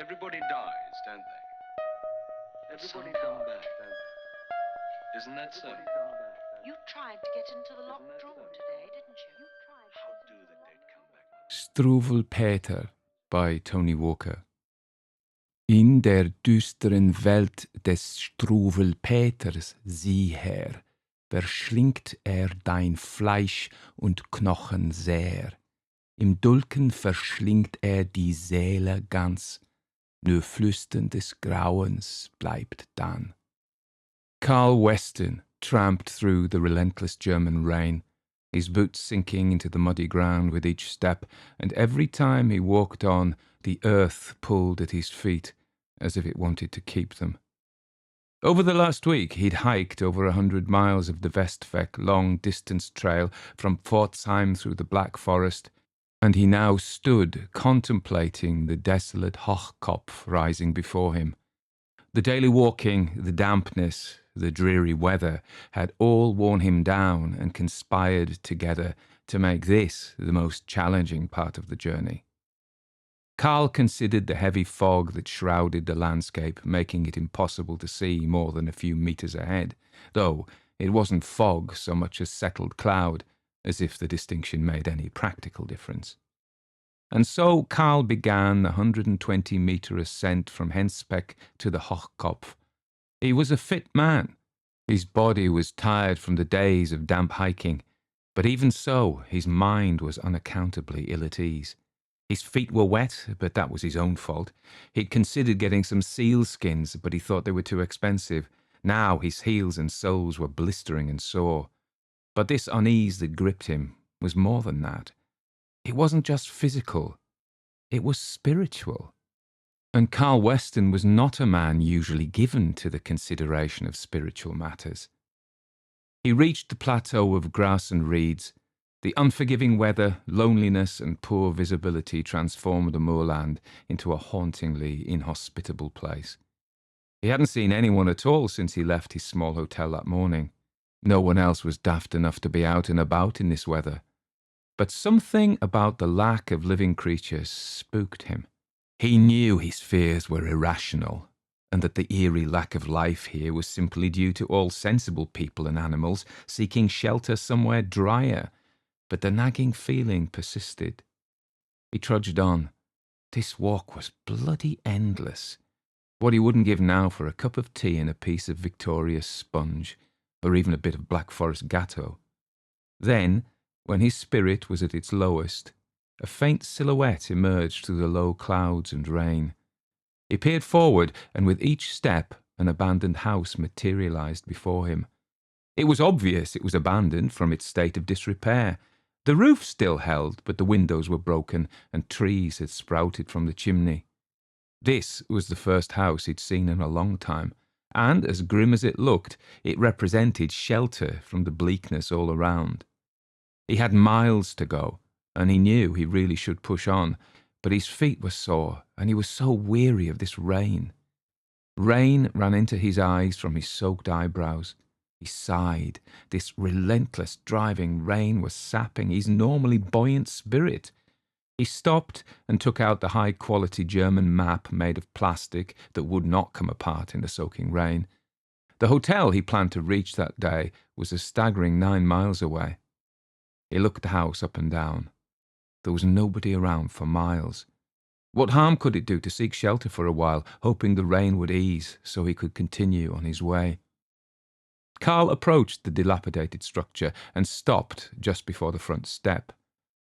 Everybody dies, don't they? Everybody come back, don't they? Isn't that so? You tried to get into the locked drawer today, didn't you? How do the dead come back? Struwwelpeter by Tony Walker. In der düsteren Welt des Struwwelpeters, sieh her, verschlingt dein Fleisch und Knochen sehr. Im Dulken verschlingt die Seele ganz, nur Flüstern des Grauens bleibt dann. Carl Weston tramped through the relentless German rain, his boots sinking into the muddy ground with each step, and every time he walked on, the earth pulled at his feet, as if it wanted to keep them. Over the last week, he'd hiked over 100 miles of the Westweg long-distance trail from Pforzheim through the Black Forest, and he now stood contemplating the desolate Hochkopf rising before him. The daily walking, the dampness, the dreary weather had all worn him down and conspired together to make this the most challenging part of the journey. Carl considered the heavy fog that shrouded the landscape, making it impossible to see more than a few meters ahead, though it wasn't fog so much as settled cloud, as if the distinction made any practical difference. And so Carl began the 120-meter ascent from Henspeck to the Hochkopf. He was a fit man. His body was tired from the days of damp hiking, but even so, his mind was unaccountably ill at ease. His feet were wet, but that was his own fault. He'd considered getting some seal skins, but he thought they were too expensive. Now his heels and soles were blistering and sore. But this unease that gripped him was more than that. It wasn't just physical, it was spiritual. And Carl Weston was not a man usually given to the consideration of spiritual matters. He reached the plateau of grass and reeds. The unforgiving weather, loneliness, and poor visibility transformed the moorland into a hauntingly inhospitable place. He hadn't seen anyone at all since he left his small hotel that morning. No one else was daft enough to be out and about in this weather. But something about the lack of living creatures spooked him. He knew his fears were irrational, and that the eerie lack of life here was simply due to all sensible people and animals seeking shelter somewhere drier. But the nagging feeling persisted. He trudged on. This walk was bloody endless. What he wouldn't give now for a cup of tea and a piece of Victoria's sponge, or even a bit of Black Forest gateau. Then, when his spirit was at its lowest, a faint silhouette emerged through the low clouds and rain. He peered forward, and with each step, an abandoned house materialized before him. It was obvious it was abandoned from its state of disrepair. The roof still held, but the windows were broken, and trees had sprouted from the chimney. This was the first house he'd seen in a long time, and, as grim as it looked, it represented shelter from the bleakness all around. He had miles to go, and he knew he really should push on, but his feet were sore, and he was so weary of this rain. Rain ran into his eyes from his soaked eyebrows. He sighed. This relentless driving rain was sapping his normally buoyant spirit. He stopped and took out the high-quality German map made of plastic that would not come apart in the soaking rain. The hotel he planned to reach that day was a staggering 9 miles away. He looked the house up and down. There was nobody around for miles. What harm could it do to seek shelter for a while, hoping the rain would ease so he could continue on his way? Carl approached the dilapidated structure and stopped just before the front step.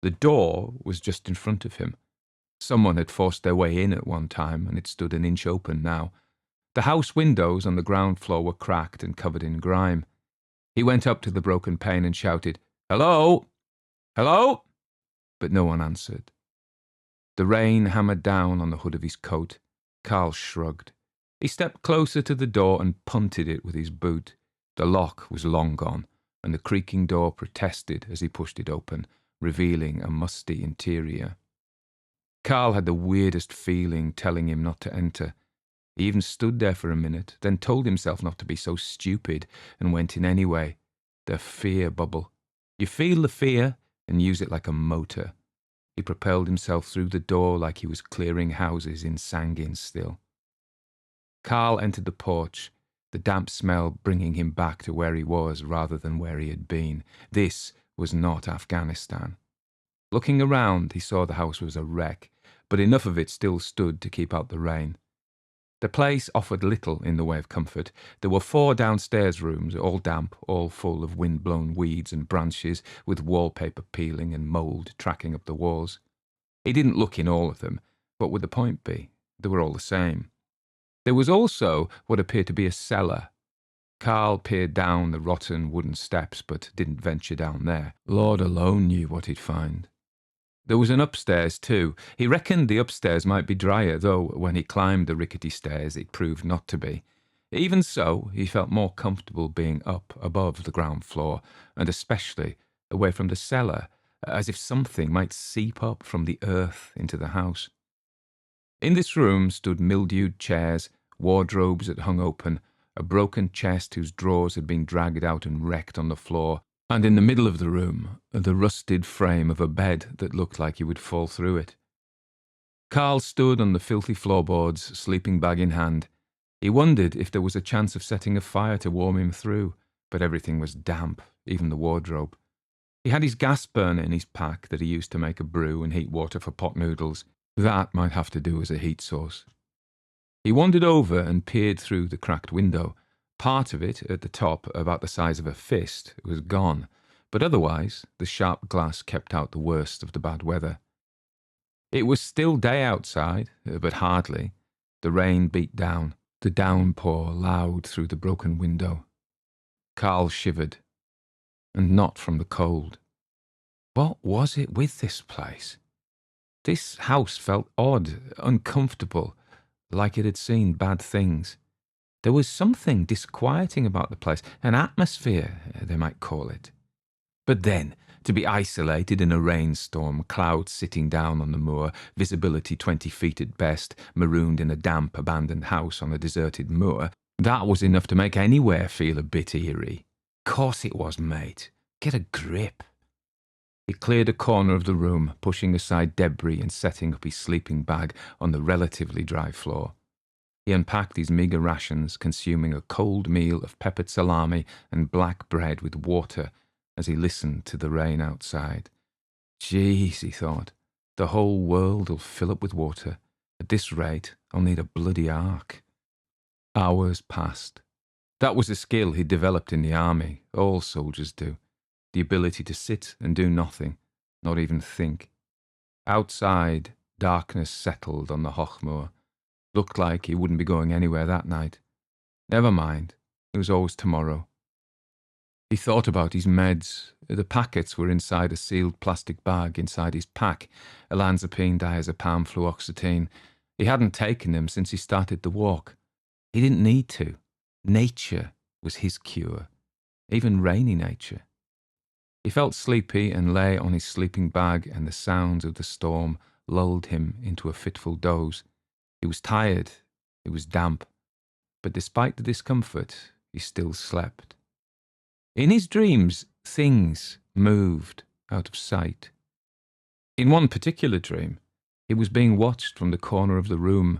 The door was just in front of him. Someone had forced their way in at one time, and it stood an inch open now. The house windows on the ground floor were cracked and covered in grime. He went up to the broken pane and shouted, "Hello? Hello?" But no one answered. The rain hammered down on the hood of his coat. Carl shrugged. He stepped closer to the door and punted it with his boot. The lock was long gone, and the creaking door protested as he pushed it open, revealing a musty interior. Carl had the weirdest feeling telling him not to enter. He even stood there for a minute, then told himself not to be so stupid, and went in anyway. The fear bubble. You feel the fear and use it like a motor. He propelled himself through the door like he was clearing houses in Sangin still. Carl entered the porch, the damp smell bringing him back to where he was rather than where he had been. This was not Afghanistan. Looking around, he saw the house was a wreck, but enough of it still stood to keep out the rain. The place offered little in the way of comfort. There were 4 downstairs rooms, all damp, all full of wind-blown weeds and branches, with wallpaper peeling and mould tracking up the walls. He didn't look in all of them. What would the point be? They were all the same. There was also what appeared to be a cellar. Carl peered down the rotten wooden steps, but didn't venture down there. Lord alone knew what he'd find. There was an upstairs too. He reckoned the upstairs might be drier, though when he climbed the rickety stairs it proved not to be. Even so, he felt more comfortable being up above the ground floor, and especially away from the cellar, as if something might seep up from the earth into the house. In this room stood mildewed chairs, wardrobes that hung open, a broken chest whose drawers had been dragged out and wrecked on the floor, and in the middle of the room, the rusted frame of a bed that looked like he would fall through it. Carl stood on the filthy floorboards, sleeping bag in hand. He wondered if there was a chance of setting a fire to warm him through, but everything was damp, even the wardrobe. He had his gas burner in his pack that he used to make a brew and heat water for pot noodles. That might have to do as a heat source. He wandered over and peered through the cracked window. Part of it, at the top, about the size of a fist, was gone, but otherwise the sharp glass kept out the worst of the bad weather. It was still day outside, but hardly. The rain beat down, the downpour loud through the broken window. Carl shivered, and not from the cold. What was it with this place? This house felt odd, uncomfortable, like it had seen bad things. There was something disquieting about the place, an atmosphere, they might call it. But then, to be isolated in a rainstorm, clouds sitting down on the moor, visibility 20 feet at best, marooned in a damp, abandoned house on a deserted moor, that was enough to make anywhere feel a bit eerie. Course it was, mate. Get a grip. He cleared a corner of the room, pushing aside debris and setting up his sleeping bag on the relatively dry floor. He unpacked his meagre rations, consuming a cold meal of peppered salami and black bread with water as he listened to the rain outside. Jeez, he thought, the whole world will fill up with water. At this rate, I'll need a bloody ark. Hours passed. That was a skill he'd developed in the army. All soldiers do. The ability to sit and do nothing, not even think. Outside, darkness settled on the Hochmoor. Looked like he wouldn't be going anywhere that night. Never mind, it was always tomorrow. He thought about his meds. The packets were inside a sealed plastic bag inside his pack, olanzapine, diazepam, fluoxetine. He hadn't taken them since he started the walk. He didn't need to. Nature was his cure, even rainy nature. He felt sleepy and lay on his sleeping bag, and the sounds of the storm lulled him into a fitful doze. He was tired, it was damp, but despite the discomfort, he still slept. In his dreams, things moved out of sight. In one particular dream, he was being watched from the corner of the room.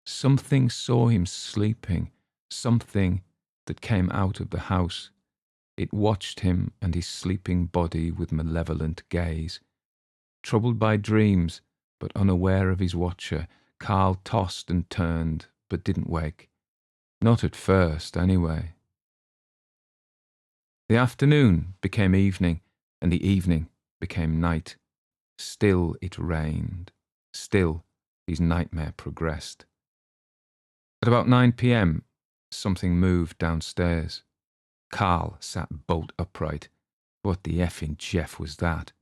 Something saw him sleeping, something that came out of the house. It watched him and his sleeping body with malevolent gaze. Troubled by dreams, but unaware of his watcher, Carl tossed and turned, but didn't wake. Not at first, anyway. The afternoon became evening, and the evening became night. Still it rained. Still his nightmare progressed. At about 9 p.m, something moved downstairs. Carl sat bolt upright. What the effing Jeff was that?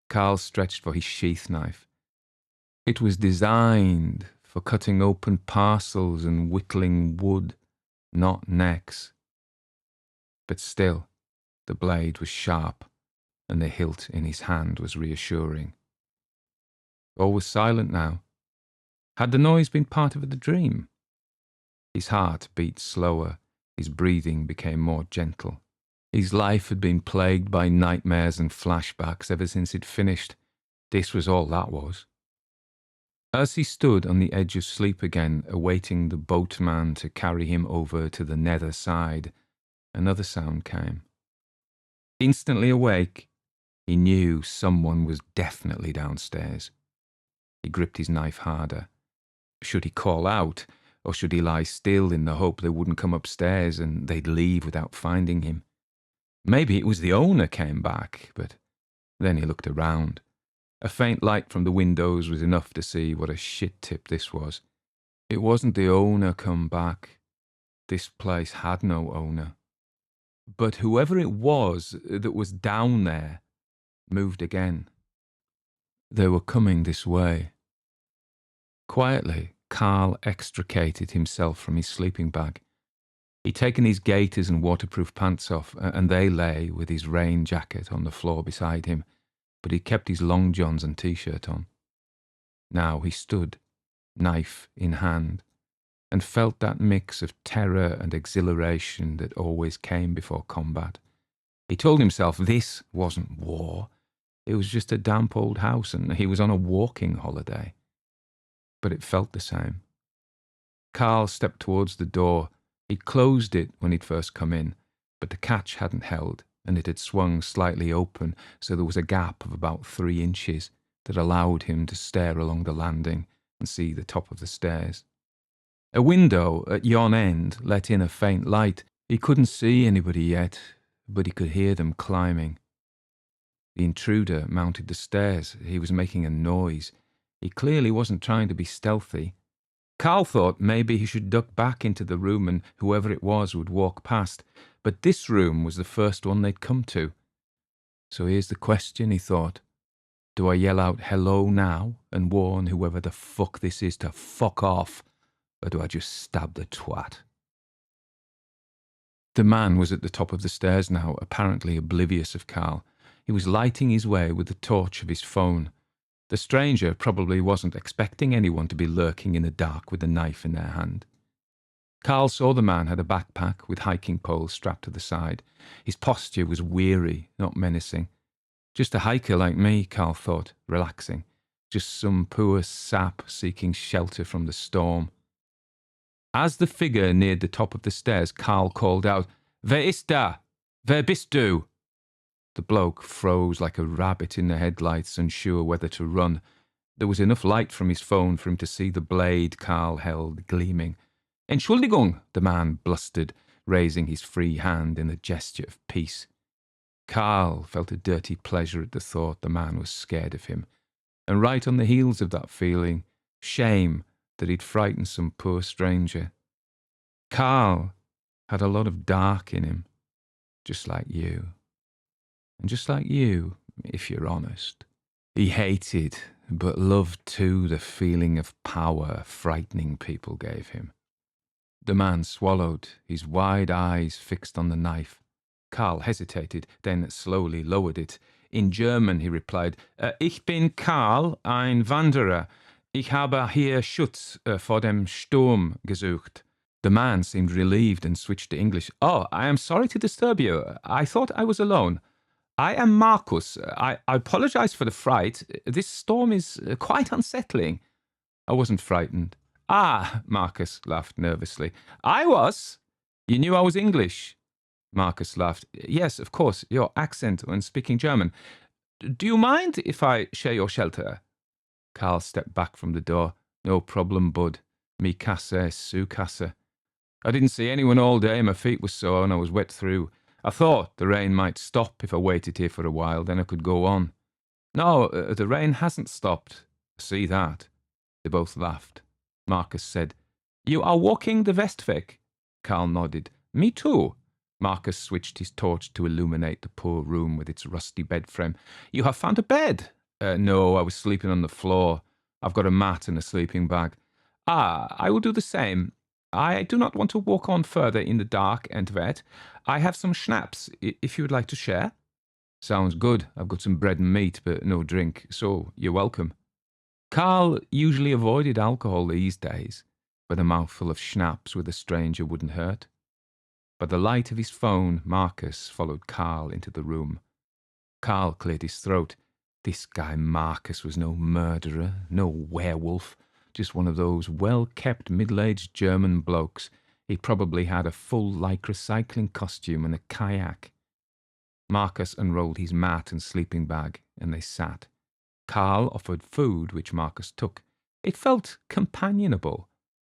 Carl stretched for his sheath knife. It was designed for cutting open parcels and whittling wood, not necks. But still, the blade was sharp, and the hilt in his hand was reassuring. All was silent now. Had the noise been part of the dream? His heart beat slower, his breathing became more gentle. His life had been plagued by nightmares and flashbacks ever since it finished. This was all that was. As he stood on the edge of sleep again, awaiting the boatman to carry him over to the nether side, another sound came. Instantly awake, he knew someone was definitely downstairs. He gripped his knife harder. Should he call out, or should he lie still in the hope they wouldn't come upstairs and they'd leave without finding him? Maybe it was the owner came back, but then he looked around. A faint light from the windows was enough to see what a shit tip this was. It wasn't the owner come back. This place had no owner. But whoever it was that was down there moved again. They were coming this way. Quietly, Carl extricated himself from his sleeping bag. He'd taken his gaiters and waterproof pants off, and they lay with his rain jacket on the floor beside him, but he kept his long johns and t-shirt on. Now he stood, knife in hand, and felt that mix of terror and exhilaration that always came before combat. He told himself this wasn't war. It was just a damp old house, and he was on a walking holiday. But it felt the same. Carl stepped towards the door. He'd closed it when he'd first come in, but the catch hadn't held, and it had swung slightly open, so there was a gap of about 3 inches that allowed him to stare along the landing and see the top of the stairs. A window at yon end let in a faint light. He couldn't see anybody yet, but he could hear them climbing. The intruder mounted the stairs. He was making a noise. He clearly wasn't trying to be stealthy. Carl thought maybe he should duck back into the room and whoever it was would walk past, but this room was the first one they'd come to. So here's the question, he thought. Do I yell out hello now and warn whoever the fuck this is to fuck off, or do I just stab the twat? The man was at the top of the stairs now, apparently oblivious of Carl. He was lighting his way with the torch of his phone. The stranger probably wasn't expecting anyone to be lurking in the dark with a knife in their hand. Carl saw the man had a backpack with hiking poles strapped to the side. His posture was weary, not menacing. Just a hiker like me, Carl thought, relaxing. Just some poor sap seeking shelter from the storm. As the figure neared the top of the stairs, Carl called out, "Wer ist da? Wer bist du?" The bloke froze like a rabbit in the headlights, unsure whether to run. There was enough light from his phone for him to see the blade Carl held gleaming. "Entschuldigung," the man blustered, raising his free hand in a gesture of peace. Carl felt a dirty pleasure at the thought the man was scared of him, and right on the heels of that feeling, shame that he'd frightened some poor stranger. Carl had a lot of dark in him, just like you. And just like you, if you're honest. He hated, but loved too, the feeling of power frightening people gave him. The man swallowed, his wide eyes fixed on the knife. Carl hesitated, then slowly lowered it. In German he replied, "Ich bin Karl, ein Wanderer. Ich habe hier Schutz vor dem Sturm gesucht." The man seemed relieved and switched to English. "Oh, I am sorry to disturb you. I thought I was alone. I am Marcus. I apologize for the fright. This storm is quite unsettling." I wasn't frightened. "Ah," Marcus laughed nervously. "I was. You knew I was English." Marcus laughed. "Yes, of course, your accent when speaking German. Do you mind if I share your shelter?" Carl stepped back from the door. "No problem, bud. Mi casa es su casa." I didn't see anyone all day. My feet were sore and I was wet through. I thought the rain might stop if I waited here for a while, then I could go on. "No, the rain hasn't stopped. I see that." They both laughed. Marcus said, "You are walking the Westweg?" Carl nodded. "Me too." Marcus switched his torch to illuminate the poor room with its rusty bed frame. "You have found a bed?" "No, I was sleeping on the floor. I've got a mat and a sleeping bag." "Ah, I will do the same. I do not want to walk on further in the dark and wet. I have some schnapps, if you would like to share." "Sounds good. I've got some bread and meat, but no drink, so you're welcome." Carl usually avoided alcohol these days, but a mouthful of schnapps with a stranger wouldn't hurt. By the light of his phone, Marcus followed Carl into the room. Carl cleared his throat. This guy Marcus was no murderer, no werewolf, just one of those well-kept middle-aged German blokes. He probably had a full lycra cycling costume and a kayak. Marcus unrolled his mat and sleeping bag, and they sat. Carl offered food, which Marcus took. It felt companionable.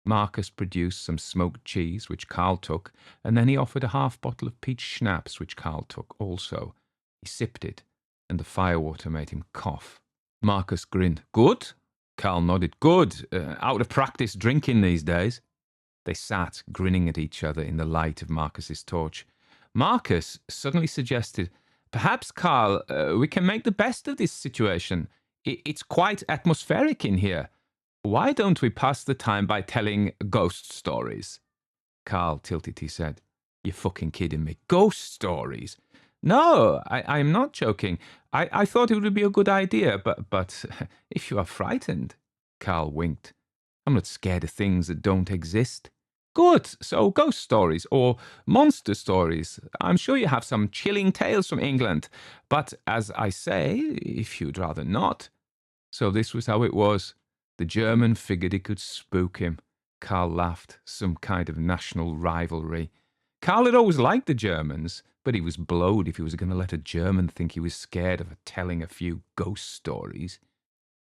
Marcus produced some smoked cheese, which Carl took, and then he offered a half bottle of peach schnapps, which Carl took also. He sipped it, and the firewater made him cough. Marcus grinned. Good? Carl nodded. Good. Out of practice drinking these days. They sat, grinning at each other in the light of Marcus's torch. Marcus suddenly suggested, perhaps, Carl, we can make the best of this situation. It's quite atmospheric in here. Why don't we pass the time by telling ghost stories? Carl tilted his head. You're fucking kidding me. Ghost stories? No, I'm not joking. I thought it would be a good idea, but if you are frightened... Carl winked. I'm not scared of things that don't exist. Good, so ghost stories or monster stories. I'm sure you have some chilling tales from England. But as I say, if you'd rather not. So this was how it was. The German figured he could spook him. Carl laughed. Some kind of national rivalry. Carl had always liked the Germans, but he was blowed if he was going to let a German think he was scared of telling a few ghost stories.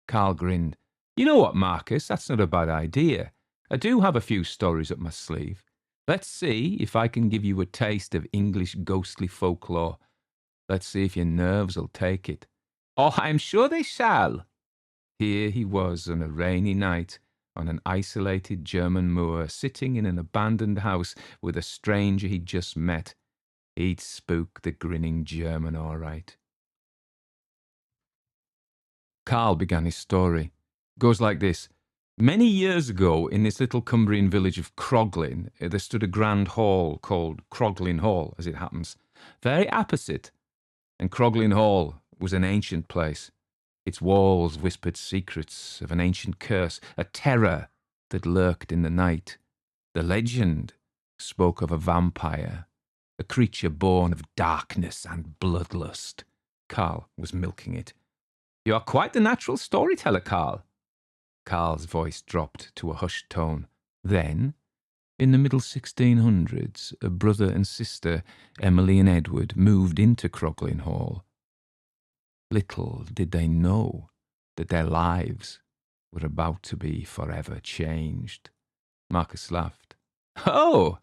Carl grinned. You know what, Marcus? That's not a bad idea. I do have a few stories up my sleeve. Let's see if I can give you a taste of English ghostly folklore. Let's see if your nerves will take it. Oh, I'm sure they shall. Here he was on a rainy night, on an isolated German moor, sitting in an abandoned house with a stranger he'd just met. He'd spook the grinning German all right. Carl began his story. It goes like this. Many years ago, in this little Cumbrian village of Croglin, there stood a grand hall called Croglin Hall, as it happens, very apposite. And Croglin Hall was an ancient place. Its walls whispered secrets of an ancient curse, a terror that lurked in the night. The legend spoke of a vampire, a creature born of darkness and bloodlust. Carl was milking it. You are quite the natural storyteller, Carl. Carl's voice dropped to a hushed tone. Then, in the middle 1600s, a brother and sister, Emily and Edward, moved into Croglin Hall. Little did they know that their lives were about to be forever changed. Marcus laughed. Oh!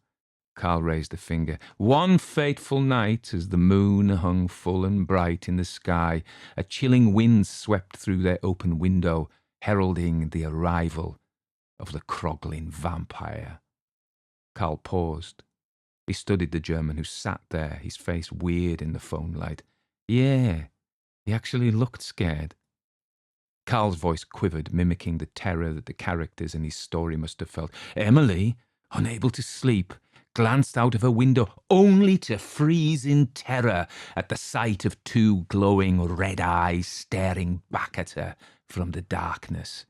Carl raised a finger. One fateful night, as the moon hung full and bright in the sky, a chilling wind swept through their open window, heralding the arrival of the Croglin vampire. Carl paused. He studied the German who sat there, his face weird in the phone light. Yeah, he actually looked scared. Carl's voice quivered, mimicking the terror that the characters in his story must have felt. Emily, unable to sleep, glanced out of her window only to freeze in terror at the sight of two glowing red eyes staring back at her from the darkness.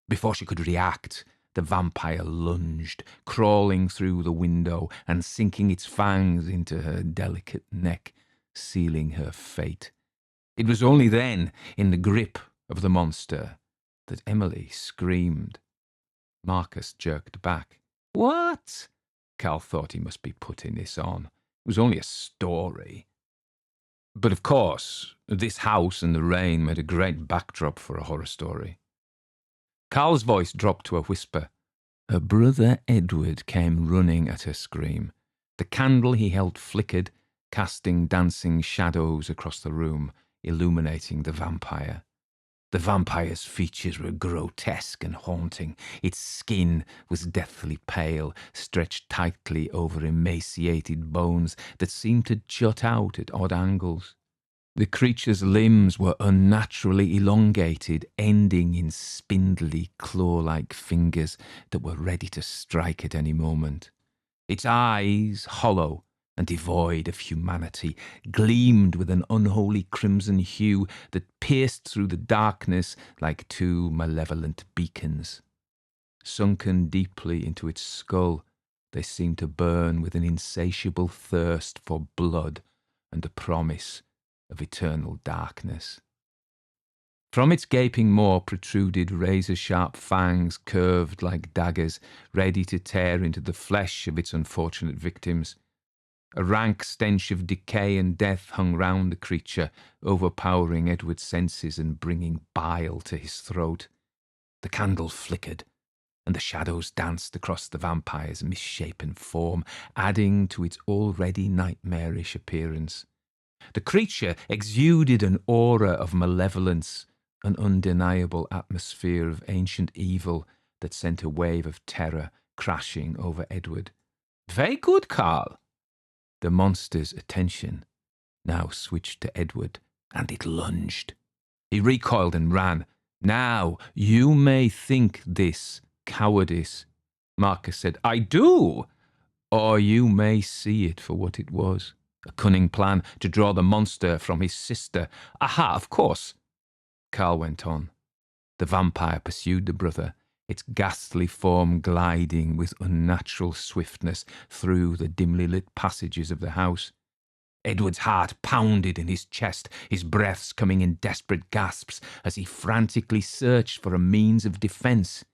Before she could react, the vampire lunged, crawling through the window and sinking its fangs into her delicate neck, sealing her fate. It was only then, in the grip of the monster, that Emily screamed. Marcus jerked back. What? Carl thought he must be putting this on. It was only a story. But of course, this house and the rain made a great backdrop for a horror story. Carl's voice dropped to a whisper. Her brother Edward came running at her scream. The candle he held flickered, casting dancing shadows across the room, illuminating the vampire. The vampire's features were grotesque and haunting. Its skin was deathly pale, stretched tightly over emaciated bones that seemed to jut out at odd angles. The creature's limbs were unnaturally elongated, ending in spindly, claw-like fingers that were ready to strike at any moment. Its eyes, hollow and devoid of humanity, gleamed with an unholy crimson hue that pierced through the darkness like two malevolent beacons. Sunken deeply into its skull, they seemed to burn with an insatiable thirst for blood and the promise of eternal darkness. From its gaping maw protruded razor-sharp fangs curved like daggers, ready to tear into the flesh of its unfortunate victims. A rank stench of decay and death hung round the creature, overpowering Edward's senses and bringing bile to his throat. The candle flickered, and the shadows danced across the vampire's misshapen form, adding to its already nightmarish appearance. The creature exuded an aura of malevolence, an undeniable atmosphere of ancient evil that sent a wave of terror crashing over Edward. "Very good, Carl." The monster's attention now switched to Edward, and it lunged. He recoiled and ran. "Now, you may think this cowardice," Marcus said. "I do! Or you may see it for what it was. A cunning plan to draw the monster from his sister. Aha, of course." Carl went on. The vampire pursued the brother, its ghastly form gliding with unnatural swiftness through the dimly lit passages of the house. Edward's heart pounded in his chest, his breaths coming in desperate gasps as he frantically searched for a means of defence.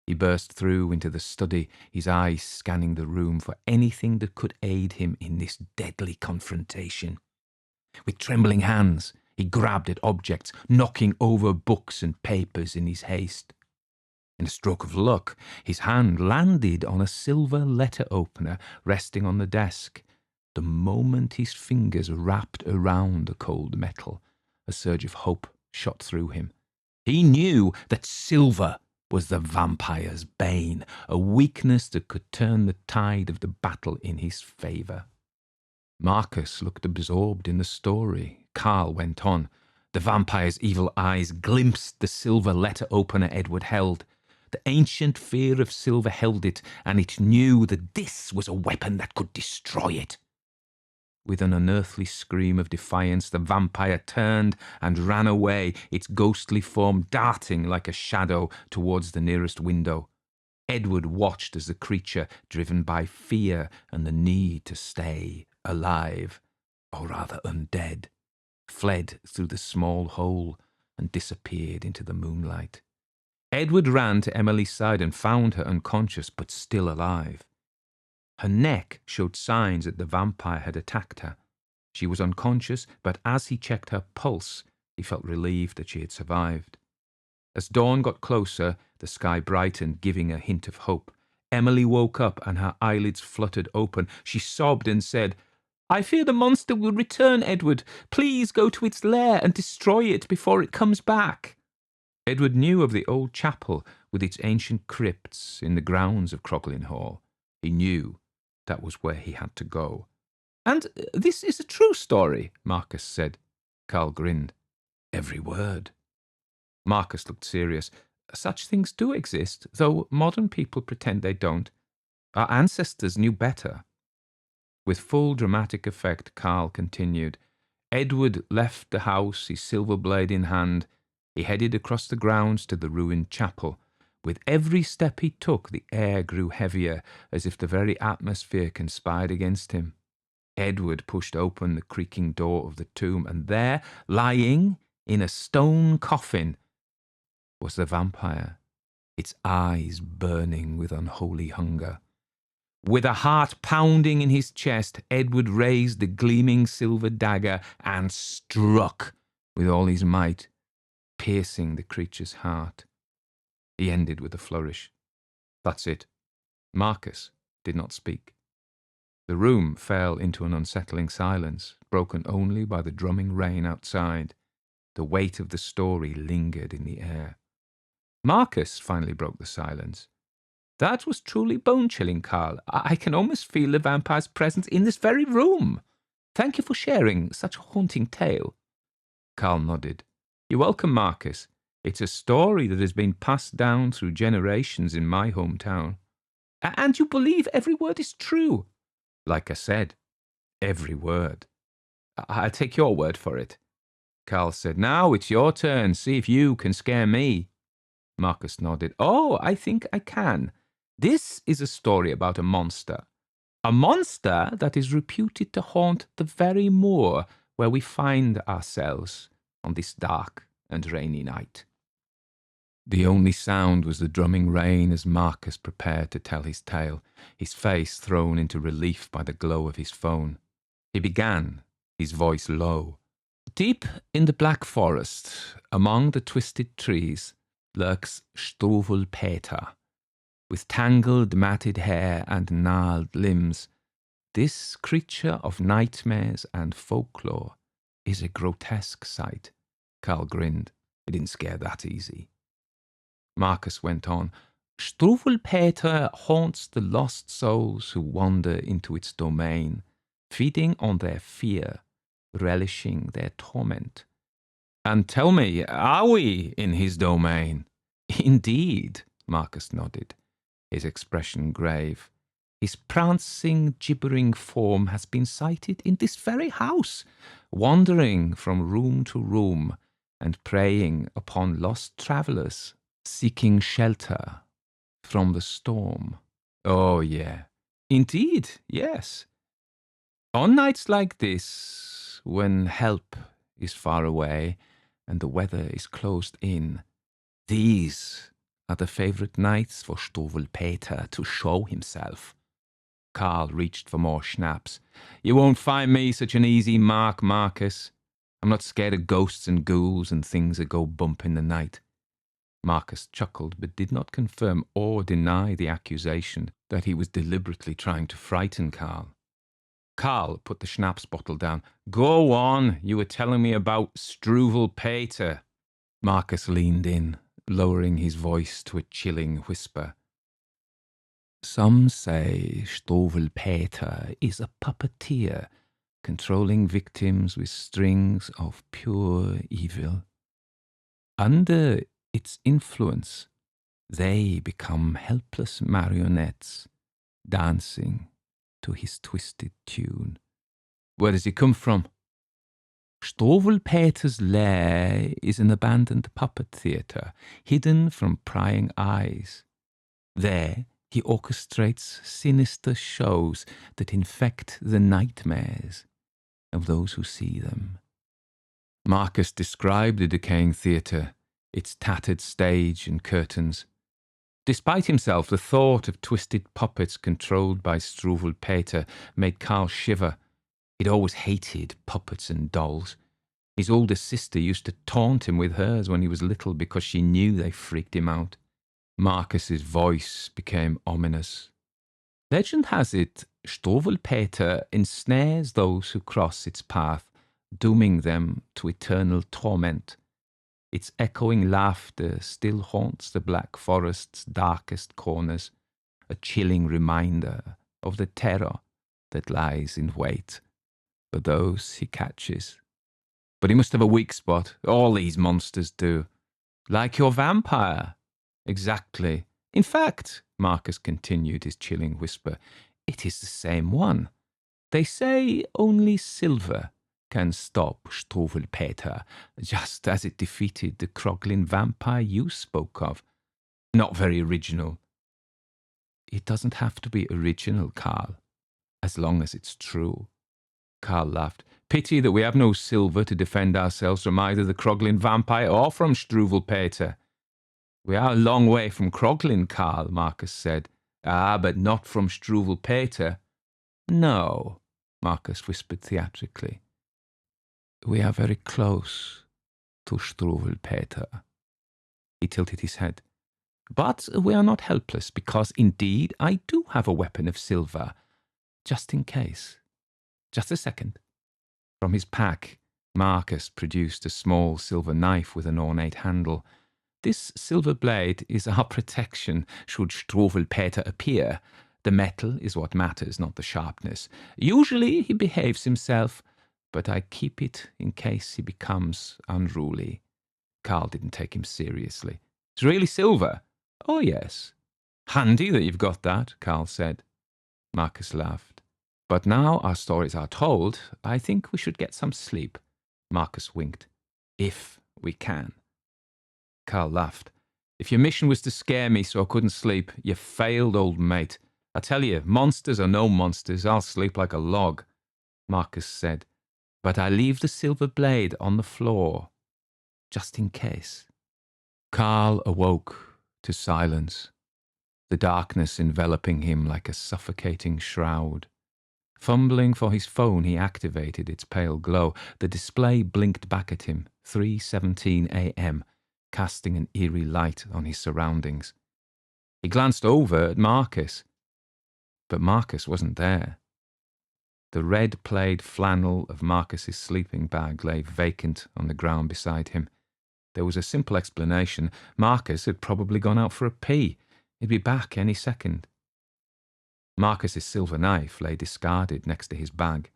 He burst through into the study, his eyes scanning the room for anything that could aid him in this deadly confrontation. With trembling hands, he grabbed at objects, knocking over books and papers in his haste. In a stroke of luck, his hand landed on a silver letter opener resting on the desk. The moment his fingers wrapped around the cold metal, a surge of hope shot through him. He knew that silver was the vampire's bane, a weakness that could turn the tide of the battle in his favour. Marcus looked absorbed in the story. Carl went on. The vampire's evil eyes glimpsed the silver letter opener Edward held. The ancient fear of silver held it, and it knew that this was a weapon that could destroy it. With an unearthly scream of defiance, the vampire turned and ran away, its ghostly form darting like a shadow towards the nearest window. Edward watched as the creature, driven by fear and the need to stay alive, or rather undead, fled through the small hole and disappeared into the moonlight. Edward ran to Emily's side and found her unconscious but still alive. Her neck showed signs that the vampire had attacked her. She was unconscious, but as he checked her pulse, he felt relieved that she had survived. As dawn got closer, the sky brightened, giving a hint of hope. Emily woke up and her eyelids fluttered open. She sobbed and said, "I fear the monster will return, Edward. Please go to its lair and destroy it before it comes back." Edward knew of the old chapel with its ancient crypts in the grounds of Croglin Hall. He knew that was where he had to go. "And this is a true story," Marcus said. Carl grinned. "Every word." Marcus looked serious. "Such things do exist, though modern people pretend they don't. Our ancestors knew better." With full dramatic effect, Carl continued. Edward left the house, his silver blade in hand. He headed across the grounds to the ruined chapel. With every step he took, the air grew heavier, as if the very atmosphere conspired against him. Edward pushed open the creaking door of the tomb, and there, lying in a stone coffin, was the vampire, its eyes burning with unholy hunger. With a heart pounding in his chest, Edward raised the gleaming silver dagger and struck with all his might, piercing the creature's heart. He ended with a flourish. "That's it." Marcus did not speak. The room fell into an unsettling silence, broken only by the drumming rain outside. The weight of the story lingered in the air. Marcus finally broke the silence. "That was truly bone-chilling, Carl. I can almost feel the vampire's presence in this very room. Thank you for sharing such a haunting tale." Carl nodded. "You're welcome, Marcus. It's a story that has been passed down through generations in my hometown." "And you believe every word is true?" "Like I said, every word." "I'll take your word for it." Carl said, "Now it's your turn. See if you can scare me." Marcus nodded. "Oh, I think I can. This is a story about a monster. A monster that is reputed to haunt the very moor where we find ourselves on this dark and rainy night. The only sound was the drumming rain as Marcus prepared to tell his tale, his face thrown into relief by the glow of his phone. He began, his voice low. Deep in the black forest, among the twisted trees, lurks Struwwelpeter. With tangled, matted hair and gnarled limbs, this creature of nightmares and folklore is a grotesque sight. Carl grinned. It didn't scare that easy. Marcus went on. Struwwelpeter haunts the lost souls who wander into its domain, feeding on their fear, relishing their torment. And tell me, are we in his domain? Indeed, Marcus nodded, his expression grave. His prancing, gibbering form has been sighted in this very house, wandering from room to room and preying upon lost travellers, seeking shelter from the storm. Oh, yeah. Indeed, yes. On nights like this, when help is far away and the weather is closed in, these are the favourite nights for Struwwelpeter to show himself. Carl reached for more schnapps. You won't find me such an easy mark, Marcus. I'm not scared of ghosts and ghouls and things that go bump in the night. Marcus chuckled, but did not confirm or deny the accusation that he was deliberately trying to frighten Carl. Carl put the schnapps bottle down. Go on, you were telling me about Struwwelpeter. Marcus leaned in, lowering his voice to a chilling whisper. Some say Struwwelpeter is a puppeteer, controlling victims with strings of pure evil. Under its influence, they become helpless marionettes, dancing to his twisted tune. Where does he come from? Struwwelpeter's lair is an abandoned puppet theatre, hidden from prying eyes. There, he orchestrates sinister shows that infect the nightmares of those who see them. Marcus described the decaying theatre, its tattered stage and curtains. Despite himself, the thought of twisted puppets controlled by Struwwelpeter made Carl shiver. He'd always hated puppets and dolls. His older sister used to taunt him with hers when he was little because she knew they freaked him out. Marcus's voice became ominous. Legend has it, Struwwelpeter ensnares those who cross its path, dooming them to eternal torment. Its echoing laughter still haunts the black forest's darkest corners, a chilling reminder of the terror that lies in wait for those he catches. But he must have a weak spot. All these monsters do. Like your vampire. Exactly. In fact, Marcus continued his chilling whisper, it is the same one. They say only silver can stop Struwwelpeter, just as it defeated the Kroglin vampire you spoke of. Not very original. It doesn't have to be original, Carl, as long as it's true. Carl laughed. Pity that we have no silver to defend ourselves from either the Kroglin vampire or from Struwwelpeter. We are a long way from Kroglin, Carl, Marcus said. Ah, but not from Struwwelpeter. No, Marcus whispered theatrically. We are very close to Struwwelpeter. He tilted his head. But we are not helpless, because indeed I do have a weapon of silver, just in case. Just a second. From his pack, Marcus produced a small silver knife with an ornate handle. This silver blade is our protection should Struwwelpeter appear. The metal is what matters, not the sharpness. Usually he behaves himself, but I keep it in case he becomes unruly. Carl didn't take him seriously. It's really silver? Oh, yes. Handy that you've got that, Carl said. Marcus laughed. But now our stories are told, I think we should get some sleep. Marcus winked. If we can. Carl laughed. If your mission was to scare me so I couldn't sleep, you failed, old mate. I tell you, monsters or no monsters, I'll sleep like a log. Marcus said, but I leave the silver blade on the floor, just in case. Carl awoke to silence, the darkness enveloping him like a suffocating shroud. Fumbling for his phone, he activated its pale glow. The display blinked back at him, 3:17 a.m., casting an eerie light on his surroundings. He glanced over at Marcus, but Marcus wasn't there. The red plaid flannel of Marcus's sleeping bag lay vacant on the ground beside him. There was a simple explanation. Marcus had probably gone out for a pee. He'd be back any second. Marcus's silver knife lay discarded next to his bag.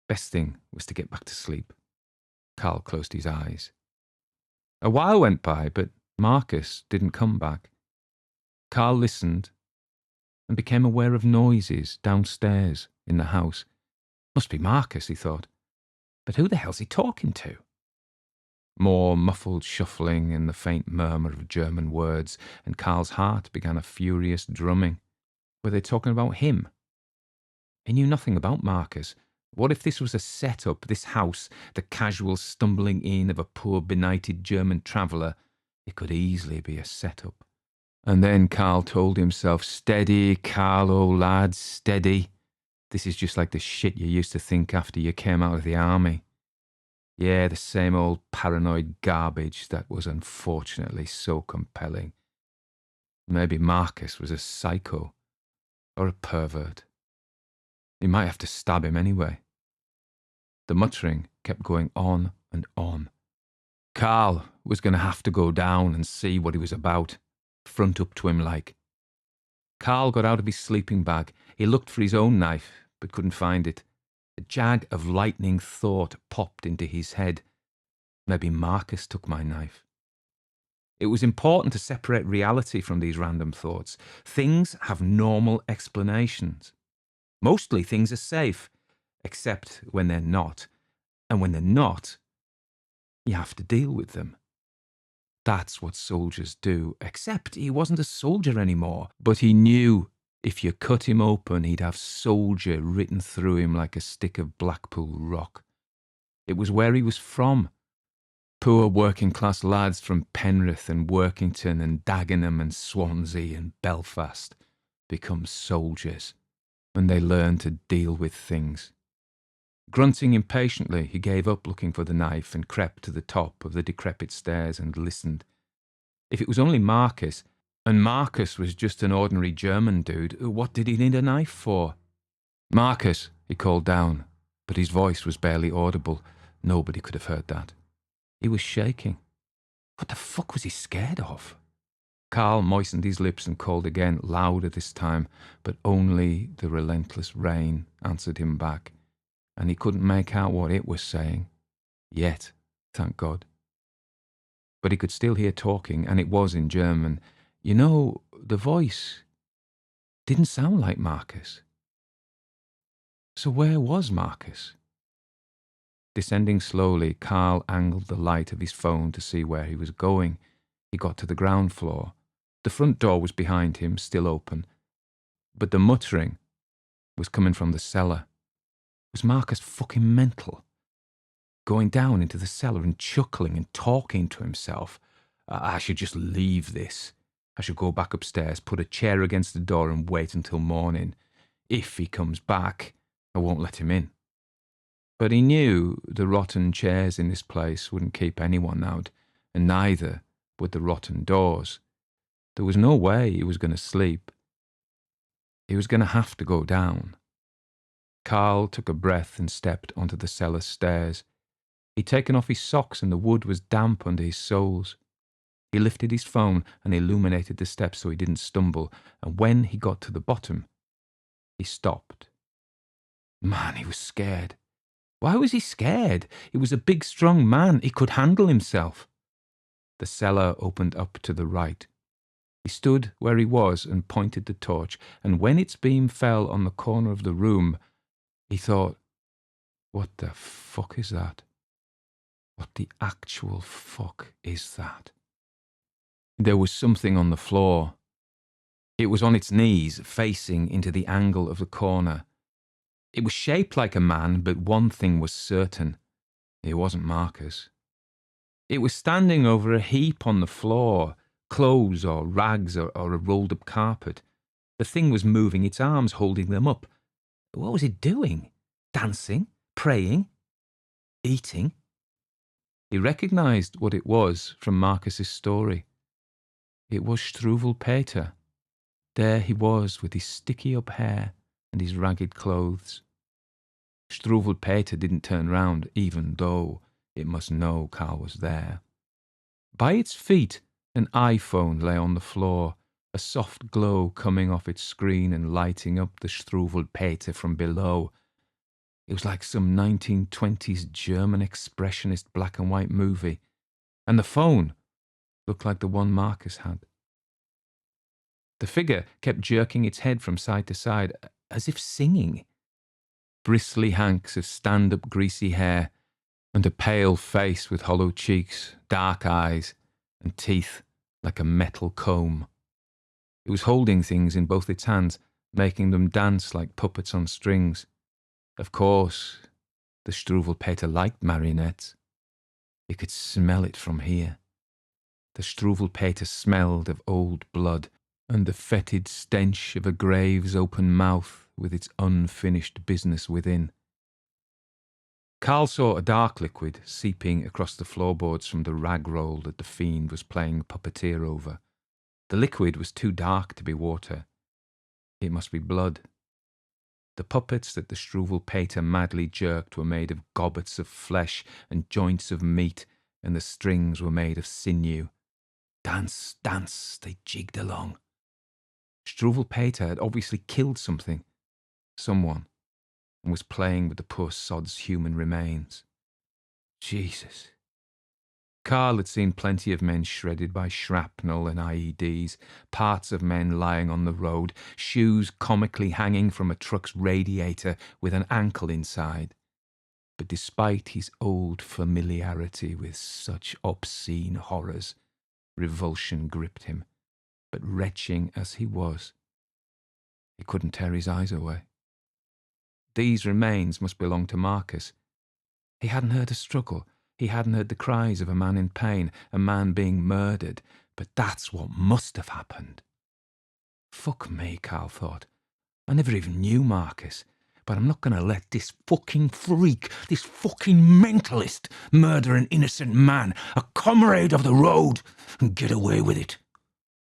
Best thing was to get back to sleep. Carl closed his eyes. A while went by, but Marcus didn't come back. Carl listened and became aware of noises downstairs in the house. Must be Marcus, he thought. But who the hell's he talking to? More muffled shuffling and the faint murmur of German words, and Carl's heart began a furious drumming. Were they talking about him? He knew nothing about Marcus. What if this was a set-up, this house, the casual stumbling in of a poor benighted German traveller? It could easily be a set-up. And then Carl told himself, steady, Carl, old lad, steady. This is just like the shit you used to think after you came out of the army. Yeah, the same old paranoid garbage that was unfortunately so compelling. Maybe Marcus was a psycho. Or a pervert. He might have to stab him anyway. The muttering kept going on and on. Carl was going to have to go down and see what he was about, front up to him like. Carl got out of his sleeping bag. He looked for his own knife, but couldn't find it. A jag of lightning thought popped into his head. Maybe Marcus took my knife. It was important to separate reality from these random thoughts. Things have normal explanations. Mostly things are safe, except when they're not. And when they're not, you have to deal with them. That's what soldiers do, except he wasn't a soldier anymore. But he knew if you cut him open, he'd have soldier written through him like a stick of Blackpool rock. It was where he was from. Poor working-class lads from Penrith and Workington and Dagenham and Swansea and Belfast become soldiers when they learn to deal with things. Grunting impatiently, he gave up looking for the knife and crept to the top of the decrepit stairs and listened. If it was only Marcus, and Marcus was just an ordinary German dude, what did he need a knife for? Marcus, he called down, but his voice was barely audible. Nobody could have heard that. He was shaking. What the fuck was he scared of? Carl moistened his lips and called again, louder this time, but only the relentless rain answered him back, and he couldn't make out what it was saying. Yet, thank God. But he could still hear talking, and it was in German. You know, the voice didn't sound like Marcus. So where was Marcus? Descending slowly, Carl angled the light of his phone to see where he was going. He got to the ground floor. The front door was behind him, still open. But the muttering was coming from the cellar. Was Marcus fucking mental? Going down into the cellar and chuckling and talking to himself. I should just leave this. I should go back upstairs, put a chair against the door and wait until morning. If he comes back, I won't let him in. But he knew the rotten chairs in this place wouldn't keep anyone out, and neither would the rotten doors. There was no way he was going to sleep. He was going to have to go down. Carl took a breath and stepped onto the cellar stairs. He'd taken off his socks and the wood was damp under his soles. He lifted his phone and illuminated the steps so he didn't stumble, and when he got to the bottom, he stopped. Man, he was scared. Why was he scared? He was a big, strong man. He could handle himself. The cellar opened up to the right. He stood where he was and pointed the torch, and when its beam fell on the corner of the room, he thought, what the fuck is that? What the actual fuck is that? There was something on the floor. It was on its knees, facing into the angle of the corner. It was shaped like a man, but one thing was certain. It wasn't Marcus. It was standing over a heap on the floor, clothes or rags or a rolled-up carpet. The thing was moving its arms, holding them up. What was it doing? Dancing? Praying? Eating? He recognised what it was from Marcus's story. It was Struwwelpeter. There he was with his sticky-up hair and his ragged clothes. Struwwelpeter didn't turn round, even though it must know Carl was there. By its feet, an iPhone lay on the floor, a soft glow coming off its screen and lighting up the Struwwelpeter from below. It was like some 1920s German expressionist black and white movie, and the phone looked like the one Marcus had. The figure kept jerking its head from side to side, as if singing. Bristly hanks of stand-up greasy hair, and a pale face with hollow cheeks, dark eyes, and teeth like a metal comb. It was holding things in both its hands, making them dance like puppets on strings. Of course, the Struwwelpeter liked marionettes. He could smell it from here. The Struwwelpeter smelled of old blood and the fetid stench of a grave's open mouth with its unfinished business within. Carl saw a dark liquid seeping across the floorboards from the rag roll that the fiend was playing puppeteer over. The liquid was too dark to be water. It must be blood. The puppets that the Struwwelpeter madly jerked were made of gobbets of flesh and joints of meat, and the strings were made of sinew. Dance, dance, they jigged along. Struwwelpeter had obviously killed someone, and was playing with the poor sod's human remains. Jesus. Carl had seen plenty of men shredded by shrapnel and IEDs, parts of men lying on the road, shoes comically hanging from a truck's radiator with an ankle inside. But despite his old familiarity with such obscene horrors, revulsion gripped him. But retching as he was, he couldn't tear his eyes away. These remains must belong to Marcus. He hadn't heard a struggle. He hadn't heard the cries of a man in pain, a man being murdered, but that's what must have happened. Fuck me, Carl thought. I never even knew Marcus, but I'm not going to let this fucking freak, this fucking mentalist, murder an innocent man, a comrade of the road, and get away with it.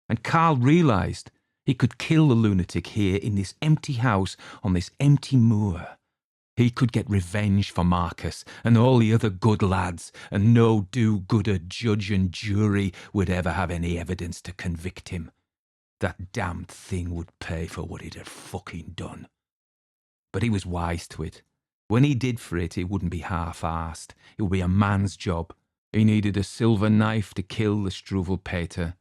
And Carl realised he could kill the lunatic here in this empty house on this empty moor. He could get revenge for Marcus and all the other good lads, and no do-gooder judge and jury would ever have any evidence to convict him. That damned thing would pay for what it had fucking done. But he was wise to it. When he did for it, it wouldn't be half-arsed. It would be a man's job. He needed a silver knife to kill the Struwwelpeter.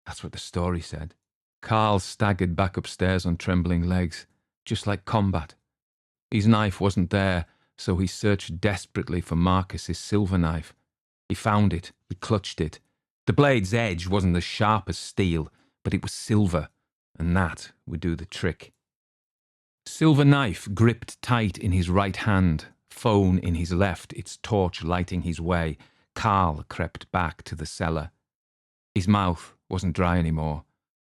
That's what the story said. Carl staggered back upstairs on trembling legs, just like combat. His knife wasn't there, so he searched desperately for Marcus's silver knife. He found it. He clutched it. The blade's edge wasn't as sharp as steel, but it was silver, and that would do the trick. Silver knife gripped tight in his right hand, phone in his left, its torch lighting his way. Carl crept back to the cellar. His mouth wasn't dry anymore.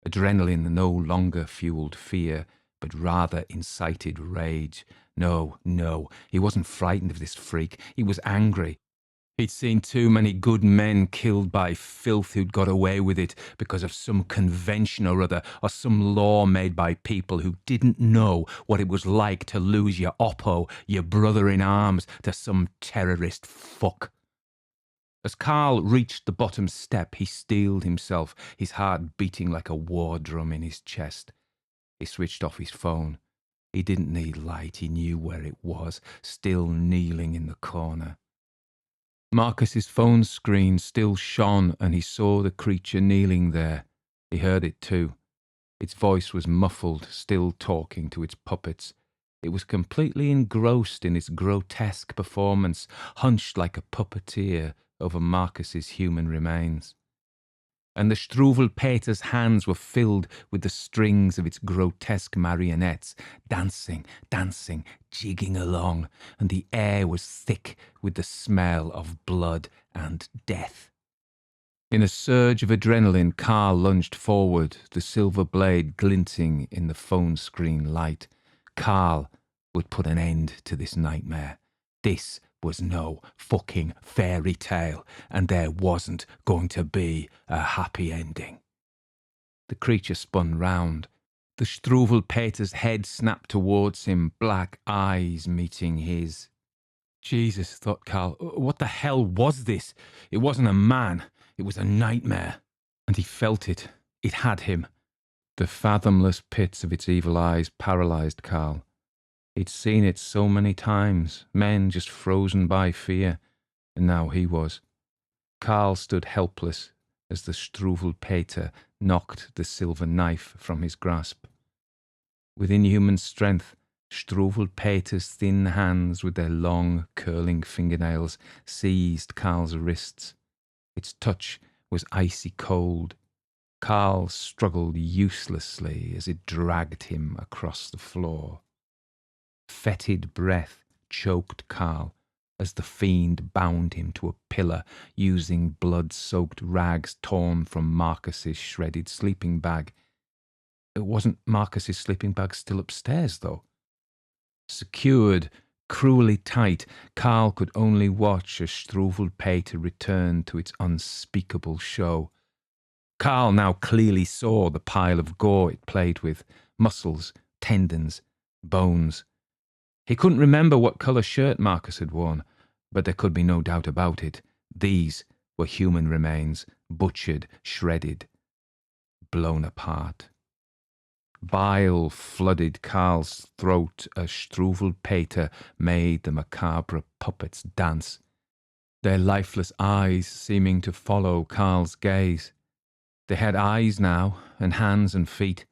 Adrenaline no longer fueled fear, but rather incited rage. No, he wasn't frightened of this freak. He was angry. He'd seen too many good men killed by filth who'd got away with it because of some convention or other, or some law made by people who didn't know what it was like to lose your oppo, your brother in arms, to some terrorist fuck. As Carl reached the bottom step, he steeled himself, his heart beating like a war drum in his chest. He switched off his phone. He didn't need light. He knew where it was, still kneeling in the corner. Marcus's phone screen still shone, and he saw the creature kneeling there. He heard it too. Its voice was muffled, still talking to its puppets. It was completely engrossed in its grotesque performance, hunched like a puppeteer over Marcus's human remains. and the Struwwelpeter's hands were filled with the strings of its grotesque marionettes, dancing, dancing, jigging along, and the air was thick with the smell of blood and death. In a surge of adrenaline, Carl lunged forward, the silver blade glinting in the phone screen light. Carl would put an end to this nightmare. This was no fucking fairy tale, and there wasn't going to be a happy ending. The creature spun round. The Struwwelpeter's head snapped towards him, black eyes meeting his. Jesus, thought Carl, what the hell was this? It wasn't a man. It was a nightmare. And he felt it. It had him. The fathomless pits of its evil eyes paralysed Carl. He'd seen it so many times, men just frozen by fear, and now he was. Carl stood helpless as the Struwwelpeter knocked the silver knife from his grasp. With inhuman strength, Struwwelpeter's thin hands with their long, curling fingernails seized Carl's wrists. Its touch was icy cold. Carl struggled uselessly as it dragged him across the floor. Fetid breath choked Carl as the fiend bound him to a pillar using blood-soaked rags torn from Marcus's shredded sleeping bag. Wasn't Marcus's sleeping bag still upstairs, though? Secured, cruelly tight, Carl could only watch as Struwwelpeter returned to its unspeakable show. Carl now clearly saw the pile of gore it played with, muscles, tendons, bones. He couldn't remember what colour shirt Marcus had worn, but there could be no doubt about it. These were human remains, butchered, shredded, blown apart. Bile flooded Carl's throat as Struwwelpeter made the macabre puppets dance, their lifeless eyes seeming to follow Carl's gaze. They had eyes now, and hands and feet.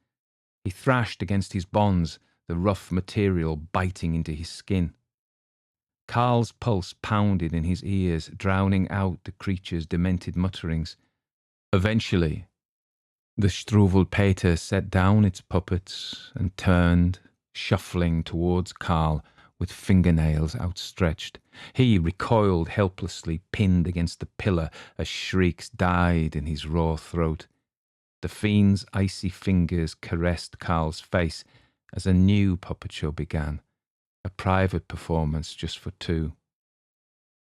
He thrashed against his bonds, the rough material biting into his skin. Carl's pulse pounded in his ears, drowning out the creature's demented mutterings. Eventually, the Struwwelpeter set down its puppets and turned, shuffling towards Carl with fingernails outstretched. He recoiled helplessly, pinned against the pillar as shrieks died in his raw throat. The fiend's icy fingers caressed Carl's face as a new puppet show began, a private performance just for two.